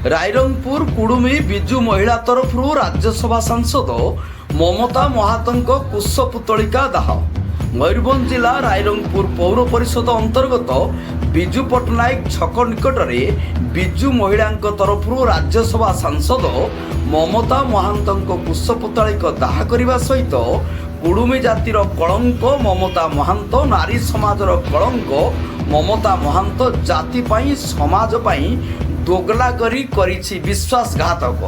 रायरंगपुर कुडुमी विजु महिला तरफ राज्यसभा सांसद ममता महातों कुशपुतलिका दाह। मयूरभंज जिला रायरंगपुर पौर परिषद अंतर्गत विजु पट्टनायक छक निकटरे विजु महिला तरफ राज्यसभा सांसद ममता महातों कुशपुतलिका दाह करने सहित कुडुमी जातिर कलंक ममता महांत नारी समाजर कलंक ममता महांत जाति पाई समाज पाई दोगला करी विश्वासघातक।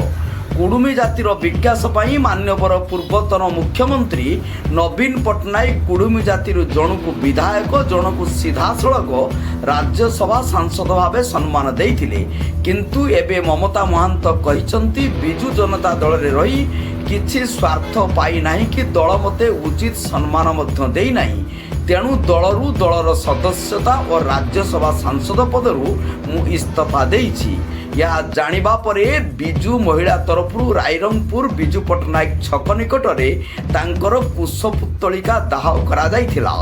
कुडुमी जातिर विकास पाई मान्यवर पूर्वतन मुख्यमंत्री नवीन पट्टनायक कुडुमी जातिर जणकु विधायक जणकु सीधासलख राज्यसभा सांसद भावे सम्मान देइथिले, किंतु एबे ममता महांत कहिसंती विजु जनता दल रे रही किछि स्वार्थ पाई नाही कि दल मते उचित सम्मान मध्य देई नाही, तेणु दलरू दलर सदस्यता और राज्यसभा सांसद पदरू मु इस्तीफा देइछि। यह जानिबा परे विजु महिला तरफ रायरंगपुर विजु पट्टनायक छक निकटरे तांकर कुशपुतलिका दाह करा जाइथिला।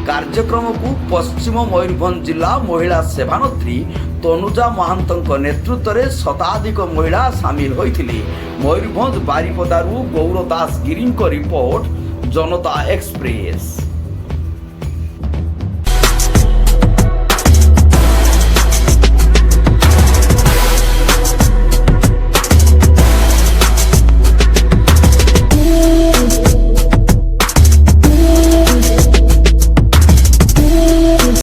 कार्यक्रम को पश्चिम मयूरभंज जिला महिला सेवानत्री तनुजा महांतों नेतृत्व में शताधिक महिला सामिल होइथिले। मयूरभंज बारिपदारू गौर दास गिरी रिपोर्ट, जनता एक्सप्रेस।